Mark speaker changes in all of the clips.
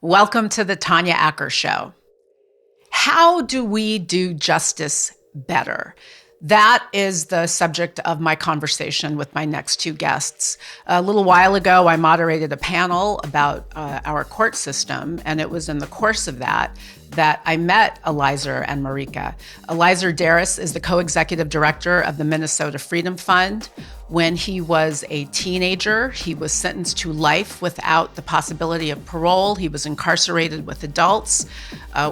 Speaker 1: Welcome to the Tanya Acker Show. How do we do justice better? That is the subject of my conversation with my next two guests. A little while ago, I moderated a panel about our court system, and it was in the course of that I met Elizer and Marika. Elizer Darris is the co-executive director of the Minnesota Freedom Fund. When he was a teenager, he was sentenced to life without the possibility of parole. He was incarcerated with adults.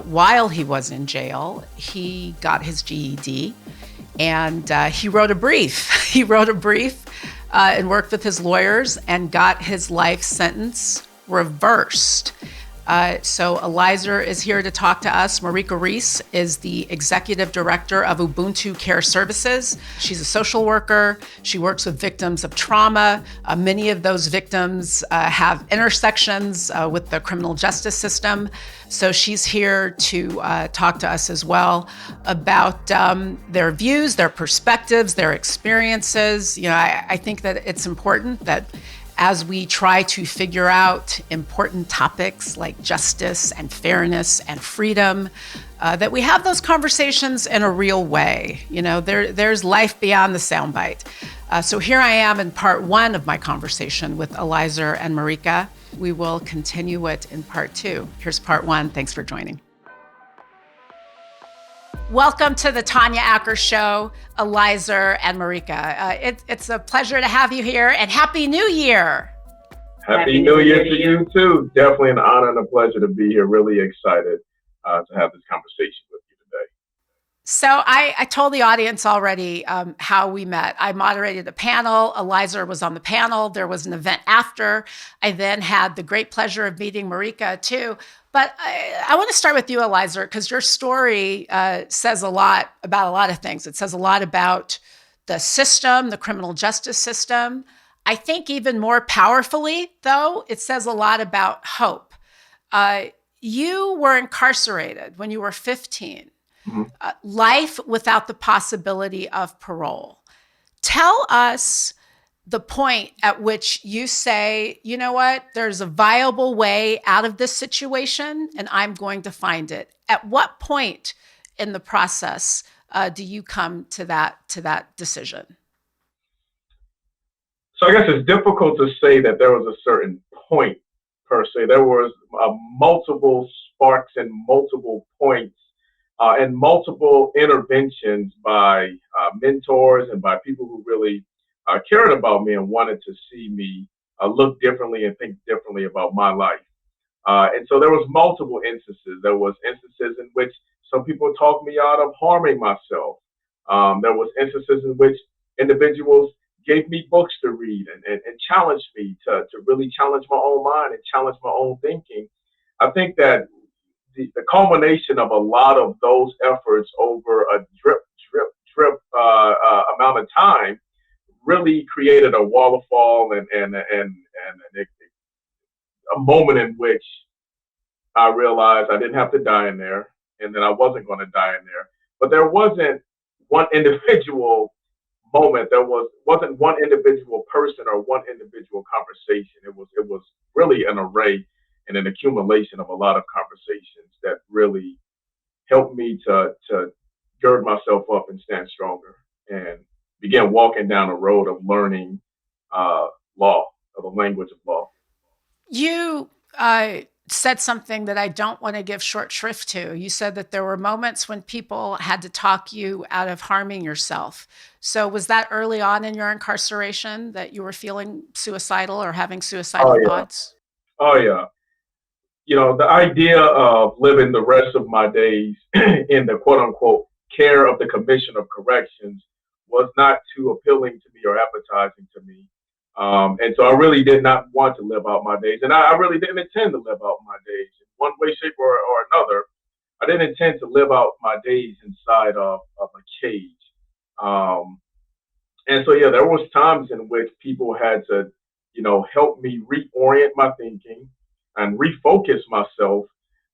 Speaker 1: While he was in jail, he got his GED, and he wrote a brief. He wrote a brief and worked with his lawyers and got his life sentence reversed. So Elizer is here to talk to us. Marika Reese is the executive director of Ubuntu Care Services. She's a social worker. She works with victims of trauma. Many of those victims have intersections with the criminal justice system. So she's here to talk to us as well about their views, their perspectives, their experiences. You know, I think that it's important that as we try to figure out important topics like justice and fairness and freedom, that we have those conversations in a real way. You know, there's life beyond the soundbite. So here I am in part one of my conversation with Elizer and Marika. We will continue it in part two. Here's part one. Thanks for joining. Welcome to the Tanya Acker Show, Elizer and Marika. It's a pleasure to have you here, and Happy New Year.
Speaker 2: Happy New Year to you too. Definitely an honor and a pleasure to be here. Really excited to have this conversation with you today.
Speaker 1: So I told the audience already how we met. I moderated a panel. Elizer was on the panel. There was an event after. I then had the great pleasure of meeting Marika too. But I want to start with you, Elizer, because your story says a lot about a lot of things. It says a lot about the system, the criminal justice system. I think even more powerfully, though, it says a lot about hope. You were incarcerated when you were 15. Mm-hmm. Life without the possibility of parole. Tell us the point at which you say, you know what, there's a viable way out of this situation and I'm going to find it. At what point in the process do you come to that decision?
Speaker 2: So I guess it's difficult to say that there was a certain point per se. There was multiple sparks and multiple points and multiple interventions by mentors and by people who really cared about me and wanted to see me look differently and think differently about my life. And so there was multiple instances. There was instances in which some people talked me out of harming myself. There was instances in which individuals gave me books to read and challenged me to really challenge my own mind and challenge my own thinking. I think that the culmination of a lot of those efforts over a drip amount of time really created a wall of fall and a moment in which I realized I didn't have to die in there and that I wasn't going to die in there. But there wasn't one individual moment. There wasn't one individual person or one individual conversation. It was really an array and an accumulation of a lot of conversations that really helped me to gird myself up and stand stronger and began walking down a road of learning law, of the language of law.
Speaker 1: You said something that I don't want to give short shrift to. You said that there were moments when people had to talk you out of harming yourself. So was that early on in your incarceration that you were feeling suicidal or having suicidal thoughts?
Speaker 2: Oh, yeah. You know, the idea of living the rest of my days in the quote unquote care of the Commission of Corrections was not too appealing to me or appetizing to me. And so I really did not want to live out my days. And I really didn't intend to live out my days in one way, shape, or another. I didn't intend to live out my days inside of a cage. And so, yeah, there was times in which people had to, you know, help me reorient my thinking and refocus myself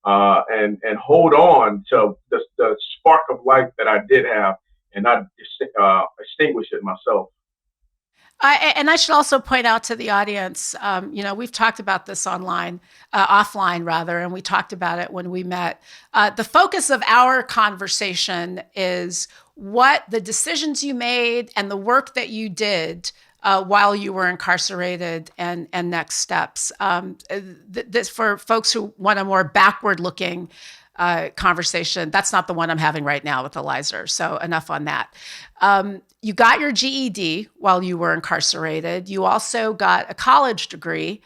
Speaker 2: and hold on to the spark of life that I did have and not extinguish it myself.
Speaker 1: And I should also point out to the audience, we've talked about this offline rather, and we talked about it when we met. The focus of our conversation is what the decisions you made and the work that you did while you were incarcerated and next steps. This for folks who want a more backward-looking conversation. That's not the one I'm having right now with Elizer. So enough on that. You got your GED while you were incarcerated. You also got a college degree.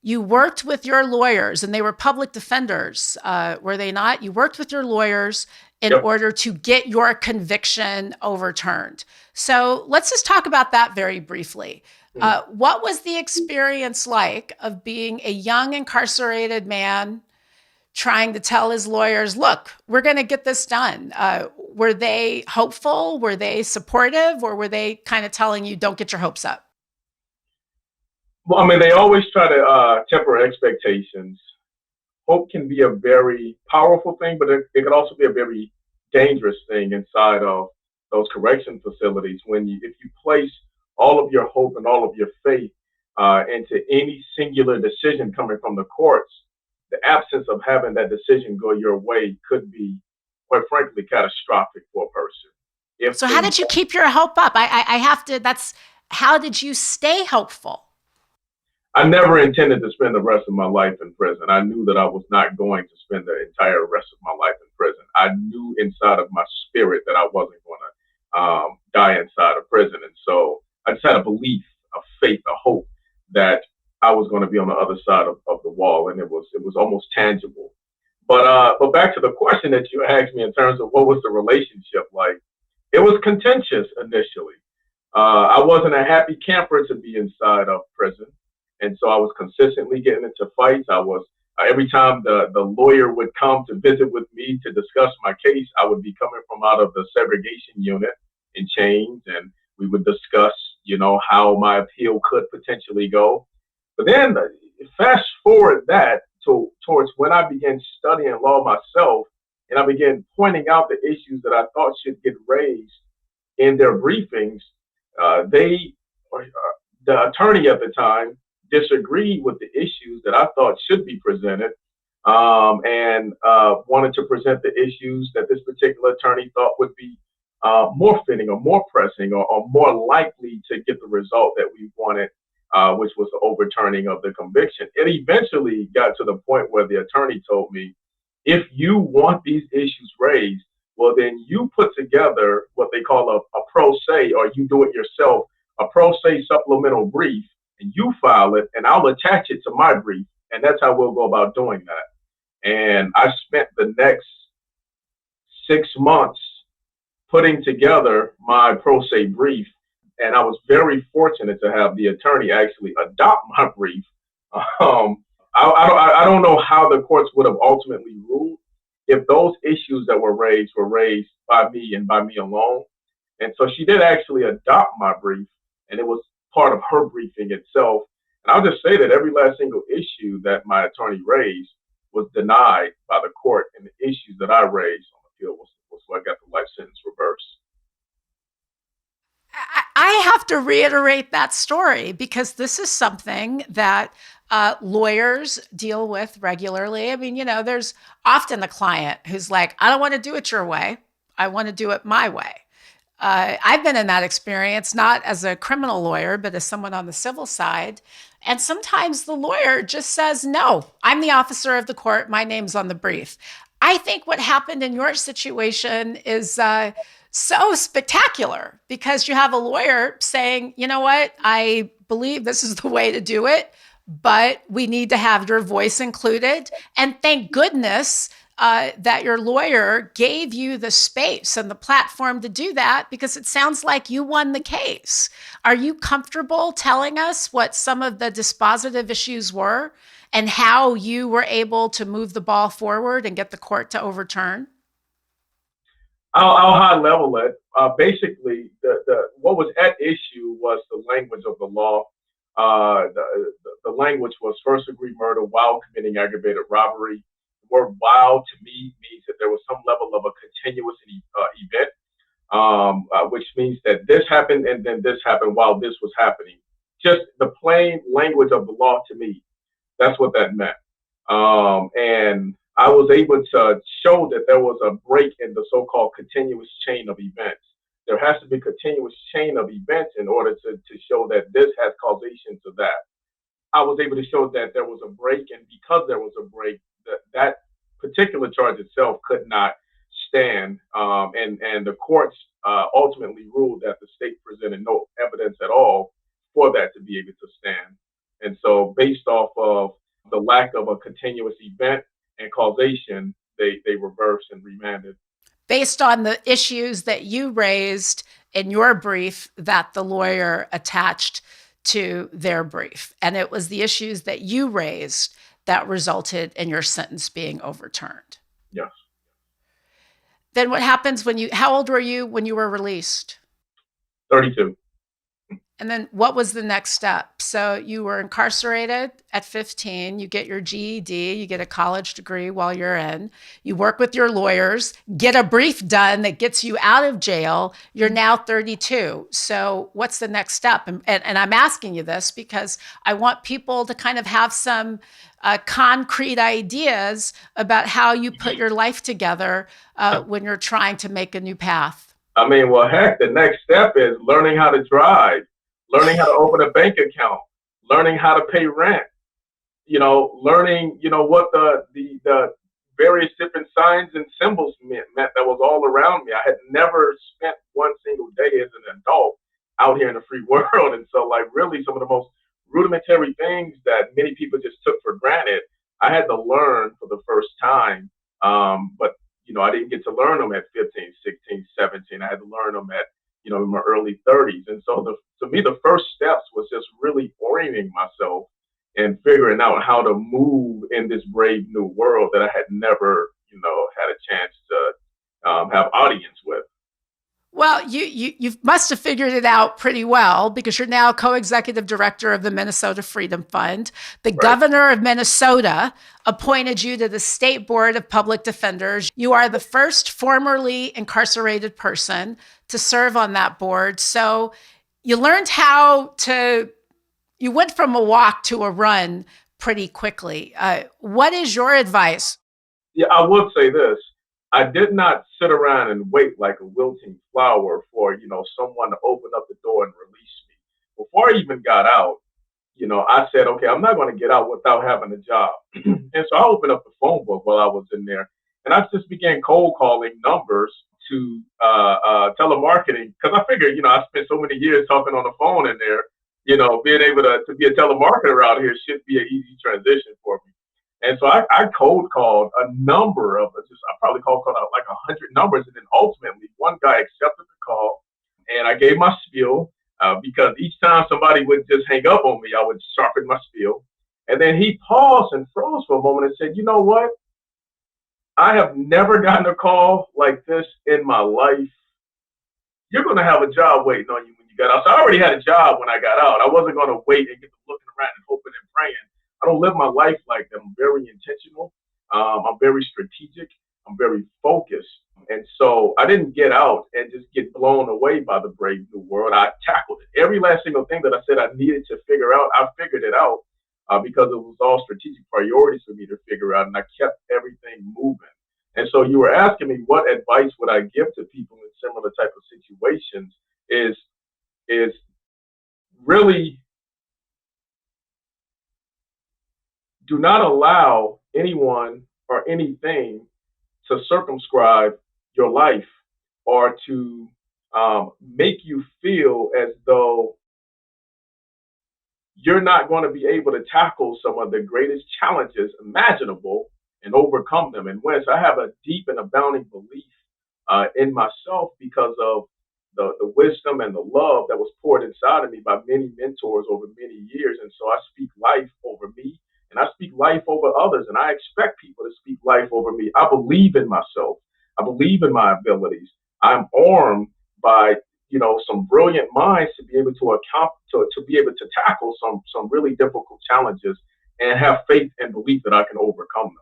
Speaker 1: You worked with your lawyers, and they were public defenders, were they not? You worked with your lawyers in
Speaker 2: Yep.
Speaker 1: order to get your conviction overturned. So let's just talk about that very briefly. What was the experience like of being a young incarcerated man trying to tell his lawyers, look, we're going to get this done? Were they hopeful? Were they supportive? Or were they kind of telling you, don't get your hopes up?
Speaker 2: Well, I mean, they always try to temper expectations. Hope can be a very powerful thing, but it can also be a very dangerous thing inside of those correction facilities. If you place all of your hope and all of your faith into any singular decision coming from the courts, the absence of having that decision go your way could be, quite frankly, catastrophic for a person.
Speaker 1: So how did you keep your hope up? I have to, how did you stay hopeful?
Speaker 2: I never intended to spend the rest of my life in prison. I knew that I was not going to spend the entire rest of my life in prison. I knew inside of my spirit that I wasn't going to die inside of prison. And so I just had a belief, a faith, a hope that I was going to be on the other side of the wall, and it was almost tangible. But back to the question that you asked me in terms of what was the relationship like, it was contentious initially. I wasn't a happy camper to be inside of prison. And so I was consistently getting into fights. I was every time the lawyer would come to visit with me to discuss my case, I would be coming from out of the segregation unit in chains, and we would discuss, how my appeal could potentially go. But then fast forward that towards when I began studying law myself, and I began pointing out the issues that I thought should get raised in their briefings. The attorney at the time disagreed with the issues that I thought should be presented, and wanted to present the issues that this particular attorney thought would be more fitting or more pressing or more likely to get the result that we wanted, which was the overturning of the conviction. It eventually got to the point where the attorney told me, if you want these issues raised, well, then you put together what they call a pro se, or you do it yourself, a pro se supplemental brief, and you file it, and I'll attach it to my brief. And that's how we'll go about doing that. And I spent the next 6 months putting together my pro se brief. And I was very fortunate to have the attorney actually adopt my brief. I don't know how the courts would have ultimately ruled if those issues that were raised by me and by me alone. And so she did actually adopt my brief, and it was part of her briefing itself. And I'll just say that every last single issue that my attorney raised was denied by the court, and the issues that I raised on the field was what got the life sentence reversed.
Speaker 1: I have to reiterate that story because this is something that lawyers deal with regularly. I mean, there's often the client who's like, I don't want to do it your way. I want to do it my way. I've been in that experience, not as a criminal lawyer, but as someone on the civil side. And sometimes the lawyer just says, no, I'm the officer of the court. My name's on the brief. I think what happened in your situation is so spectacular because you have a lawyer saying, you know what, I believe this is the way to do it, but we need to have your voice included. And thank goodness that your lawyer gave you the space and the platform to do that, because it sounds like you won the case. Are you comfortable telling us what some of the dispositive issues were and how you were able to move the ball forward and get the court to overturn?
Speaker 2: I'll high level it. Basically, what was at issue was the language of the law. The language was first degree murder while committing aggravated robbery. The word while to me means that there was some level of a continuous event. which means that this happened and then this happened while this was happening. Just the plain language of the law to me, that's what that meant. And I was able to show that there was a break in the so-called continuous chain of events. There has to be a continuous chain of events in order to show that this has causation to that. I was able to show that there was a break, and because there was a break, that particular charge itself could not stand. And the courts ultimately ruled that the state presented no evidence at all for that to be able to stand. And so, based off of the lack of a continuous event and causation, they reversed and remanded.
Speaker 1: Based on the issues that you raised in your brief that the lawyer attached to their brief. And it was the issues that you raised that resulted in your sentence being overturned.
Speaker 2: Yes.
Speaker 1: Then what happens how old were you when you were released?
Speaker 2: 32.
Speaker 1: And then what was the next step? So you were incarcerated at 15, you get your GED, you get a college degree while you're in, you work with your lawyers, get a brief done that gets you out of jail. You're now 32. So what's the next step? And I'm asking you this because I want people to kind of have some concrete ideas about how you put your life together when you're trying to make a new path.
Speaker 2: I mean, well, heck, the next step is learning how to drive, learning how to open a bank account, learning how to pay rent, learning, what the various different signs and symbols meant that was all around me. I had never spent one single day as an adult out here in the free world. And so, like, really some of the most rudimentary things that many people just took for granted, I had to learn for the first time. But I didn't get to learn them at 15, 16, 17. I had to learn them at, in my early 30s. And so to me, the first steps was just really orienting myself and figuring out how to move in this brave new world that I had never, had a chance to have audience with.
Speaker 1: Well, you must have figured it out pretty well because you're now co-executive director of the Minnesota Freedom Fund. The
Speaker 2: Right.
Speaker 1: governor of Minnesota appointed you to the State Board of Public Defenders. You are the first formerly incarcerated person to serve on that board. So you learned you went from a walk to a run pretty quickly. What is your advice?
Speaker 2: Yeah, I would say this. I did not sit around and wait like a wilting flower for, someone to open up the door and release me. Before I even got out, I said, okay, I'm not going to get out without having a job. And so I opened up the phone book while I was in there, and I just began cold calling numbers to telemarketing because I figured, I spent so many years talking on the phone in there, being able to be a telemarketer out here should be an easy transition for me. And so I cold called a number of, I probably called out like 100 numbers. And then ultimately one guy accepted the call and I gave my spiel because each time somebody would just hang up on me, I would sharpen my spiel. And then he paused and froze for a moment and said, you know what? I have never gotten a call like this in my life. You're going to have a job waiting on you when you got out. So I already had a job when I got out. I wasn't going to wait and get to looking around and hoping and praying. I don't live my life like that. I'm very intentional. I'm very strategic. I'm very focused. And so I didn't get out and just get blown away by the brave new world. I tackled it. Every last single thing that I said I needed to figure out, I figured it out because it was all strategic priorities for me to figure out. And I kept everything moving. And so you were asking me what advice would I give to people in similar type of situations is really do not allow anyone or anything to circumscribe your life or to make you feel as though you're not going to be able to tackle some of the greatest challenges imaginable and overcome them. And whereas I have a deep and abounding belief in myself because of the wisdom and the love that was poured inside of me by many mentors over many years. And so I speak life over me. And I speak life over others, and I expect people to speak life over me. I believe in myself. I believe in my abilities. I'm armed by, some brilliant minds to be able to be able to tackle some really difficult challenges and have faith and belief that I can overcome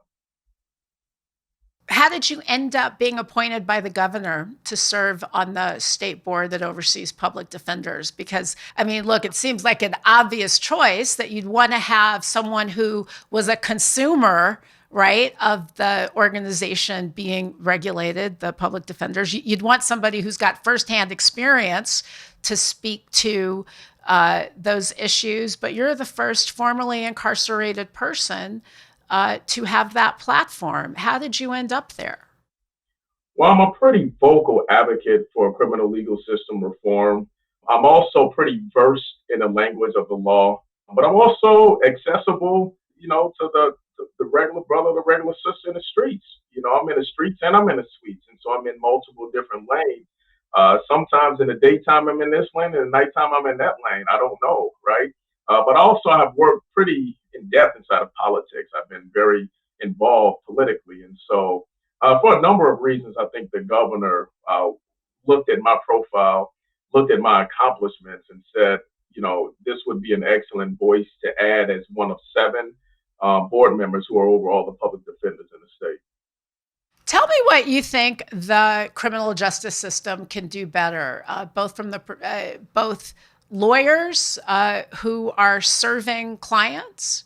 Speaker 2: them.
Speaker 1: How did you end up being appointed by the governor to serve on the state board that oversees public defenders? Because, I mean, look, it seems like an obvious choice that you'd want to have someone who was a consumer, right, of the organization being regulated, the public defenders. You'd want somebody who's got firsthand experience to speak to those issues, but you're the first formerly incarcerated person to have that platform. How did you end up there?
Speaker 2: Well, I'm a pretty vocal advocate for criminal legal system reform. I'm also pretty versed in the language of the law, but I'm also accessible, to the regular brother, the regular sister in the streets. I'm in the streets and I'm in the suites, and so I'm in multiple different lanes. Sometimes in the daytime I'm in this lane, and at nighttime I'm in that lane. I don't know, right? But also I've worked pretty in depth inside of politics. I've been very involved politically, and so for a number of reasons, I think the governor looked at my profile, looked at my accomplishments, and said, this would be an excellent voice to add as one of 7 board members who are over all the public defenders in the state.
Speaker 1: Tell me what you think the criminal justice system can do better, both from both lawyers who are serving clients,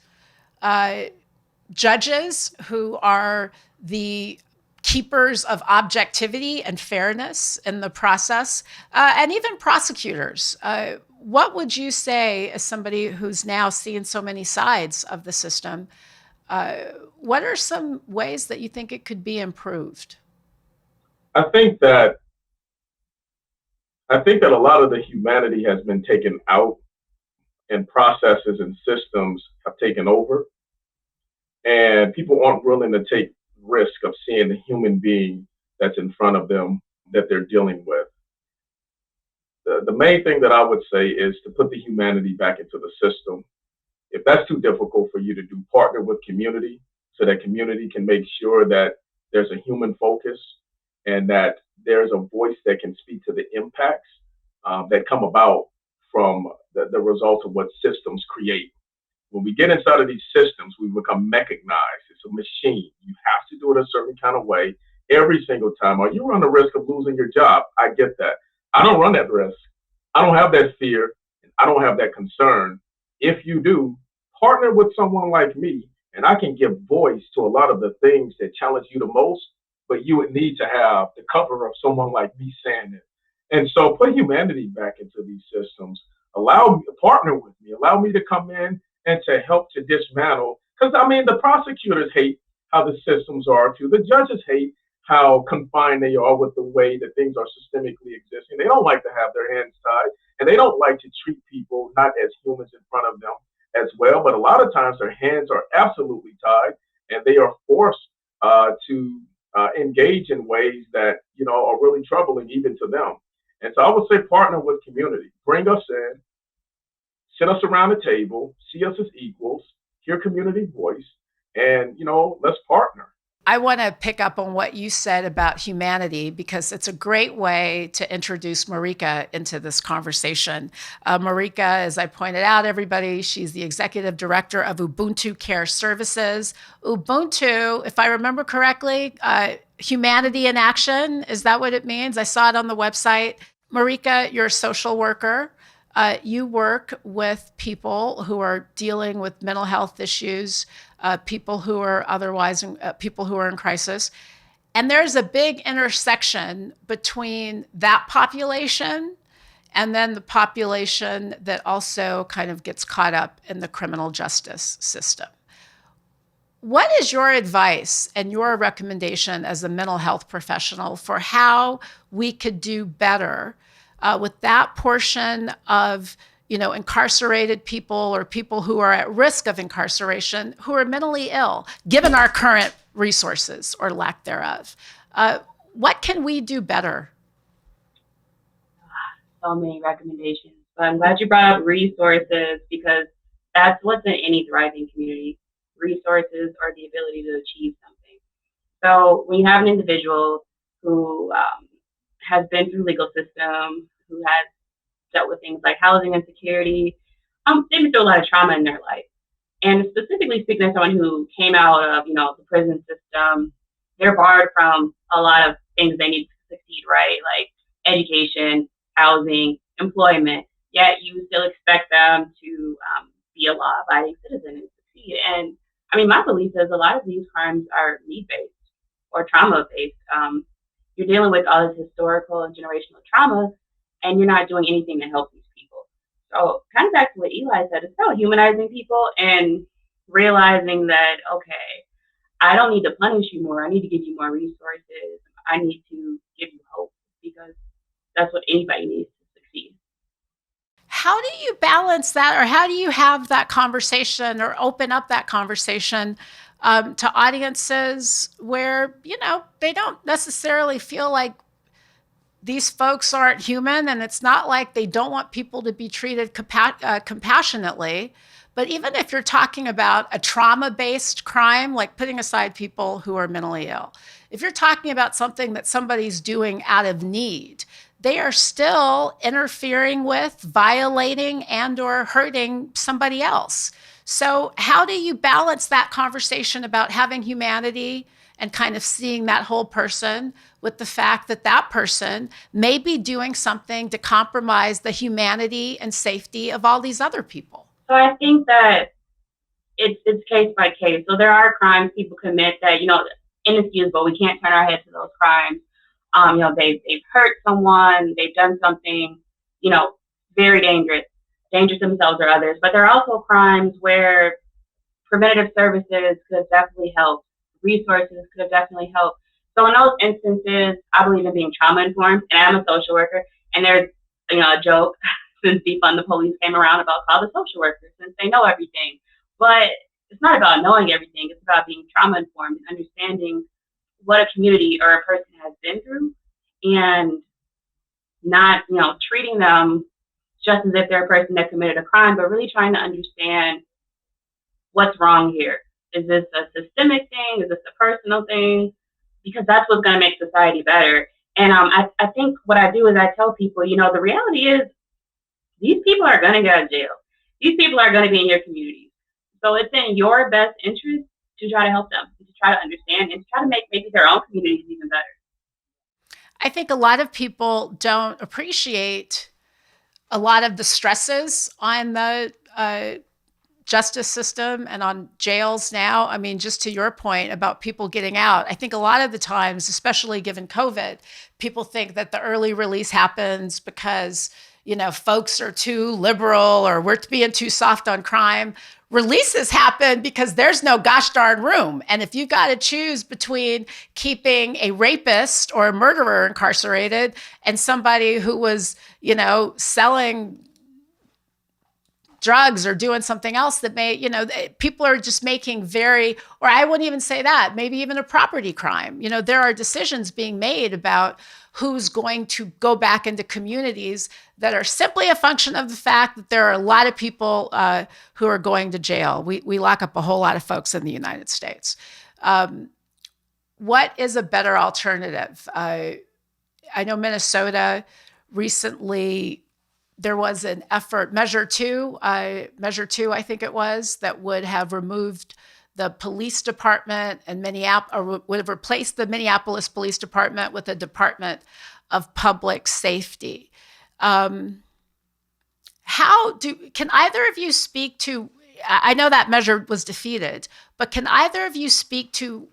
Speaker 1: judges who are the keepers of objectivity and fairness in the process, and even prosecutors. What would you say, as somebody who's now seen so many sides of the system, what are some ways that you think it could be improved?
Speaker 2: I think that a lot of the humanity has been taken out, and processes and systems have taken over, and people aren't willing to take risk of seeing the human being that's in front of them that they're dealing with. The main thing that I would say is to put the humanity back into the system. If that's too difficult for you to do, partner with community so that community can make sure that there's a human focus and that there's a voice that can speak to the impacts that come about from the results of what systems create. When we get inside of these systems, we become mechanized. It's a machine. You have to do it a certain kind of way every single time, or you run the risk of losing your job. I get that. I don't run that risk. I don't have that fear. I don't have that concern. If you do, partner with someone like me, and I can give voice to a lot of the things that challenge you the most, but you would need to have the cover of someone like me saying it. And so put humanity back into these systems. Allow me to partner with me. Allow me to come in and to help to dismantle. Because, I mean, the prosecutors hate how the systems are too. The judges hate how confined they are with the way that things are systemically existing. They don't like to have their hands tied, and they don't like to treat people not as humans in front of them as well. But a lot of times their hands are absolutely tied, and they are forced to engage in ways that, are really troubling even to them. And so I would say partner with community. Bring us in, sit us around the table, see us as equals, hear community voice, and, let's partner.
Speaker 1: I want to pick up on what you said about humanity because it's a great way to introduce Marika into this conversation. Marika, as I pointed out, everybody, she's the executive director of Ubuntu Care Services. Ubuntu, if I remember correctly, humanity in action, is that what it means? I saw it on the website. Marika, you're a social worker. You work with people who are dealing with mental health issues, people who are people who are in crisis. And there's a big intersection between that population and then the population that also kind of gets caught up in the criminal justice system. What is your advice and your recommendation as a mental health professional for how we could do better with that portion of incarcerated people or people who are at risk of incarceration who are mentally ill, given our current resources or lack thereof? What can we do better?
Speaker 3: So many recommendations. But I'm glad you brought up resources because that's what's in any thriving community. Resources or the ability to achieve something. So when you have an individual who has been through legal system, who has dealt with things like housing insecurity, they've been through a lot of trauma in their life. And specifically speaking as someone who came out of, the prison system they're barred from a lot of things they need to succeed, right? Like education, housing, employment, yet you still expect them to be a law-abiding citizen and succeed. And I mean, my belief is a lot of these crimes are need-based or trauma-based. You're dealing with all this historical and generational trauma, and you're not doing anything to help these people. So kind of back to what Eli said, it's about humanizing people and realizing that, okay, I don't need to punish you more. I need to give you more resources. I need to give you hope, because that's what anybody needs to succeed.
Speaker 1: How do you balance that, or how do you have that conversation or open up that conversation to audiences where, they don't necessarily feel like these folks aren't human, and it's not like they don't want people to be treated compassionately. But even if you're talking about a trauma-based crime, like putting aside people who are mentally ill, if you're talking about something that somebody's doing out of need, they are still interfering with, violating, and or hurting somebody else. So how do you balance that conversation about having humanity and kind of seeing that whole person with the fact that that person may be doing something to compromise the humanity and safety of all these other people?
Speaker 3: So I think that it's case by case. So there are crimes people commit that, inexcusable. We can't turn our head to those crimes. They've hurt someone, they've done something, very dangerous to themselves or others. But there are also crimes where preventative services could have definitely helped, resources could have definitely helped. So in those instances, I believe in being trauma informed, and I'm a social worker, and there's, a joke since defund the police came around about call the social workers since they know everything. But it's not about knowing everything, it's about being trauma informed and understanding what a community or a person has been through, and not, treating them just as if they're a person that committed a crime, but really trying to understand what's wrong here. Is this a systemic thing? Is this a personal thing? Because that's what's going to make society better. And I think what I do is I tell people, the reality is these people are going to go to jail. These people are going to be in your communities. So it's in your best interest to try to help them, to try to understand, and to try to make maybe their own communities even better.
Speaker 1: I think a lot of people don't appreciate a lot of the stresses on the justice system and on jails now. I mean, just to your point about people getting out, I think a lot of the times, especially given COVID, people think that the early release happens because, folks are too liberal or we're being too soft on crime. Releases happen because there's no gosh darn room. And if you got to choose between keeping a rapist or a murderer incarcerated and somebody who was, selling drugs or doing something else that may, people are just making or I wouldn't even say that, maybe even a property crime. There are decisions being made about who's going to go back into communities that are simply a function of the fact that there are a lot of people who are going to jail. We lock up a whole lot of folks in the United States. What is a better alternative? I know Minnesota recently, there was an effort, Measure 2, I think it was, that would have removed the police department and would have replaced the Minneapolis Police Department with a Department of Public Safety. Can either of you speak to, I know that measure was defeated, but can either of you speak to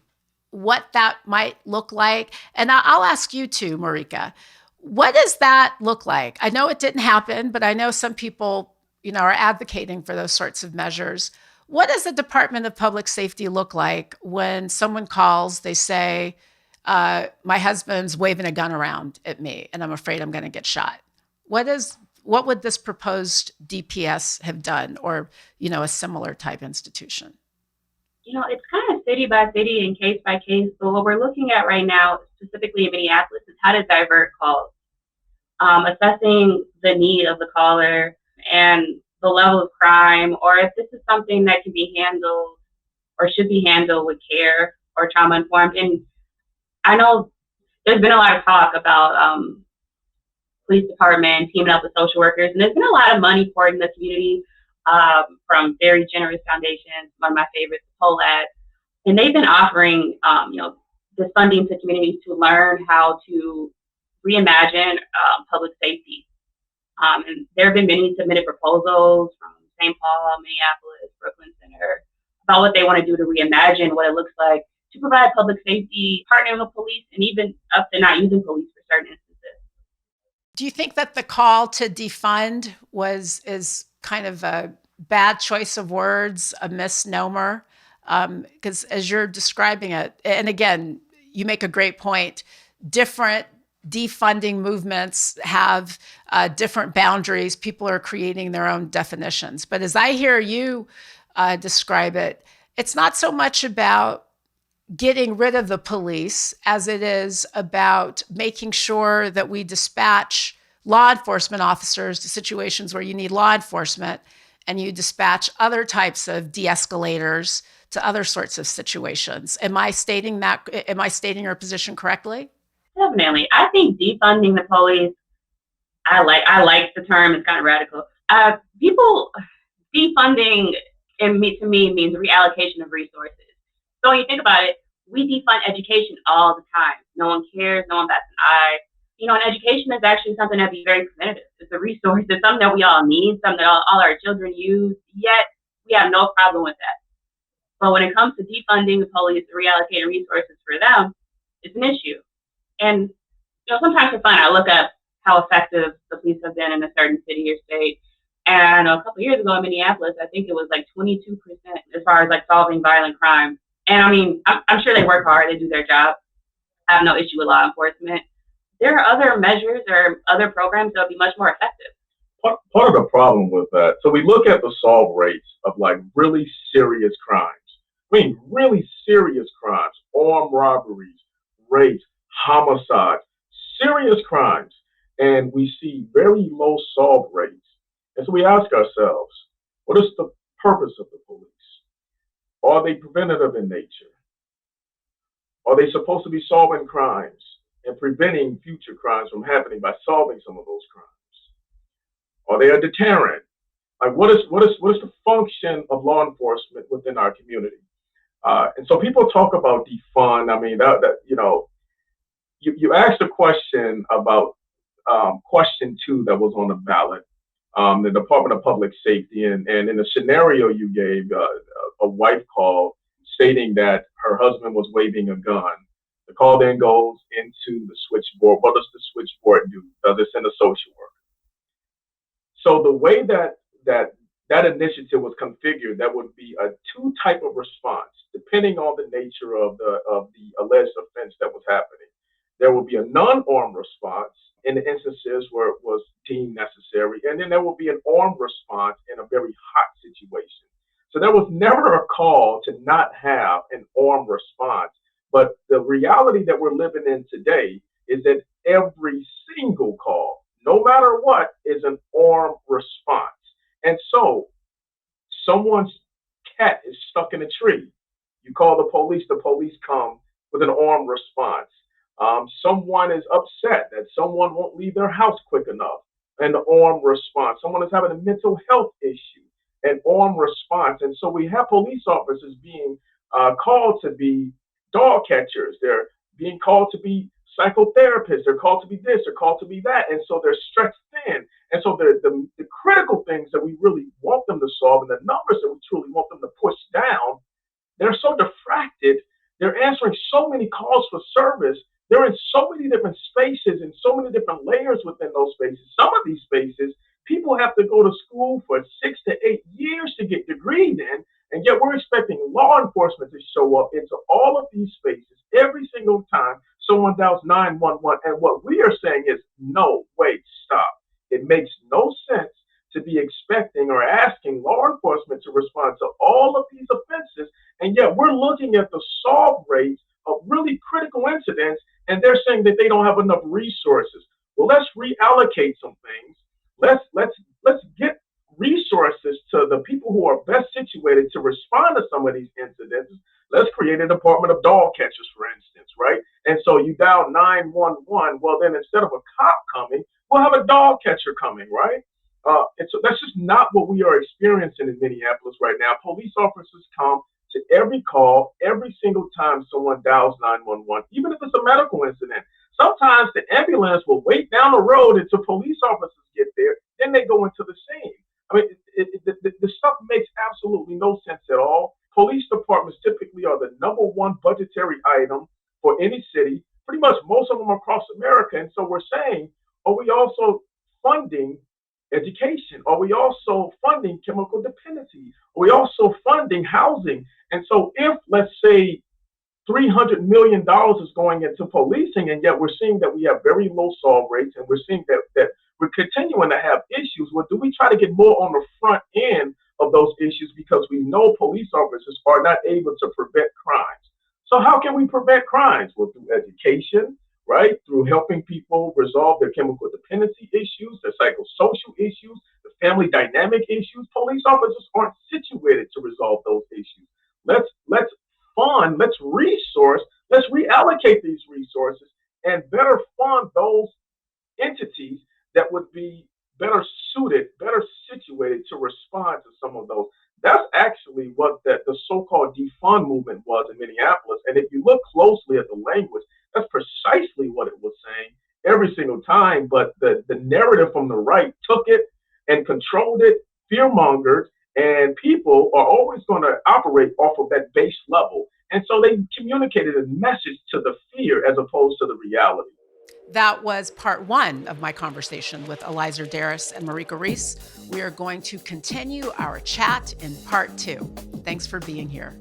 Speaker 1: what that might look like? And I'll ask you too, Marika. What does that look like? I know it didn't happen, but I know some people, are advocating for those sorts of measures. What does the Department of Public Safety look like when someone calls, they say, my husband's waving a gun around at me and I'm afraid I'm going to get shot? What would this proposed DPS have done, or, a similar type institution?
Speaker 3: It's kind of city by city and case by case. But what we're looking at right now, specifically in Minneapolis, is how to divert calls. Assessing the need of the caller and the level of crime, or if this is something that can be handled or should be handled with care or trauma informed. And I know there's been a lot of talk about police department teaming up with social workers, and there's been a lot of money poured in the community from very generous foundations. One of my favorites, POLAD, and they've been offering this funding to communities to learn how to reimagine public safety. And there have been many submitted proposals from St. Paul, Minneapolis, Brooklyn Center about what they want to do to reimagine what it looks like to provide public safety, partnering with police, and even up to not using police for certain instances.
Speaker 1: Do you think that the call to defund is kind of a bad choice of words, a misnomer? Because as you're describing it, and again, you make a great point, different defunding movements have different boundaries. People are creating their own definitions. But as I hear you describe it, it's not so much about getting rid of the police as it is about making sure that we dispatch law enforcement officers to situations where you need law enforcement, and you dispatch other types of de-escalators to other sorts of situations. Am I stating your position correctly?
Speaker 3: Definitely. I think defunding the police, I like the term, it's kind of radical. People, defunding to me means reallocation of resources. So when you think about it, we defund education all the time. No one cares, no one bats an eye. And education is actually something that be very preventative. It's a resource, it's something that we all need, something that all our children use, yet we have no problem with that. But when it comes to defunding the police, reallocating resources for them, it's an issue. And sometimes for fun, I look up how effective the police have been in a certain city or state. And a couple of years ago in Minneapolis, I think it was like 22% as far as like solving violent crime. And I mean, I'm sure they work hard, they do their job. I have no issue with law enforcement. There are other measures or other programs that would be much more effective.
Speaker 2: Part of the problem with that, so we look at the solve rates of like really serious crimes. I mean, really serious crimes, armed robberies, rapes, homicides, serious crimes, and we see very low solve rates. And so we ask ourselves, what is the purpose of the police? Are they preventative in nature? Are they supposed to be solving crimes and preventing future crimes from happening by solving some of those crimes? Are they a deterrent? Like, what is the function of law enforcement within our community? And so people talk about defund. I mean, you asked a question about question 2 that was on the ballot, the Department of Public Safety, and in the scenario you gave, a wife called stating that her husband was waving a gun. The call then goes into the switchboard. What does the switchboard do? Does it send a social worker? So the way that initiative was configured, that would be a 2 type of response, depending on the nature of the alleged offense that was happening. There will be a non-armed response in the instances where it was deemed necessary, and then there will be an armed response in a very hot situation. So there was never a call to not have an armed response. But the reality that we're living in today is that every single call, no matter what, is an armed response. And so someone's cat is stuck in a tree. You call the police come with an armed response. Someone is upset that someone won't leave their house quick enough, an armed response. Someone is having a mental health issue, an armed response. And so we have police officers being called to be dog catchers. They're being called to be psychotherapists. They're called to be this, they're called to be that. And so they're stretched thin. And so the critical things that we really want them to solve and the numbers that we truly want them to push down, they're so diffracted. They're answering so many calls for service. They're in so many different spaces and so many different layers within those spaces. Some of these spaces, people have to go to school for 6 to 8 years to get degreed in. And yet we're expecting law enforcement to show up into all of these spaces every single time someone dials 911. And what we are saying is, no, wait, stop. It makes no sense to be expecting or asking law enforcement to respond to all of these offenses. And yet we're looking at the solve rates of really critical incidents, and they're saying that they don't have enough resources. Well, let's reallocate some things. Let's get resources to the people who are best situated to respond to some of these incidents. Let's create a department of dog catchers, for instance, right? And so you dial 911. Well, then instead of a cop coming, we'll have a dog catcher coming, right? And so that's just not what we are experiencing in Minneapolis right now. Police officers come to every call, every single time someone dials 911, even if it's a medical incident. Sometimes the ambulance will wait down the road until police officers get there, then they go into the scene. I mean, the stuff makes absolutely no sense at all. Police departments typically are the number one budgetary item for any city, pretty much most of them across America. And so we're saying, are we also funding education? Are we also funding chemical dependency? Are we also funding housing? And so if, let's say, $300 million is going into policing, and yet we're seeing that we have very low solve rates, and we're seeing that we're continuing to have issues, well, do we try to get more on the front end of those issues because we know police officers are not able to prevent crimes? So how can we prevent crimes? Well, through education, right? Through helping people resolve their chemical dependency issues, their psychosocial issues, the family dynamic issues. Police officers aren't situated to resolve those issues. Let's fund, let's resource, let's reallocate these resources and better fund those entities that would be better suited, better situated to respond to some of those. That's actually what the so-called defund movement was in Minneapolis. And if you look closely at the language, that's precisely what it was saying every single time. But the narrative from the right took it and controlled it, fear-mongered, and people are always going to operate off of that base level. And so they communicated a message to the fear as opposed to the reality.
Speaker 1: That was part one of my conversation with Elizer Darris and Marika Reese. We are going to continue our chat in part two. Thanks for being here.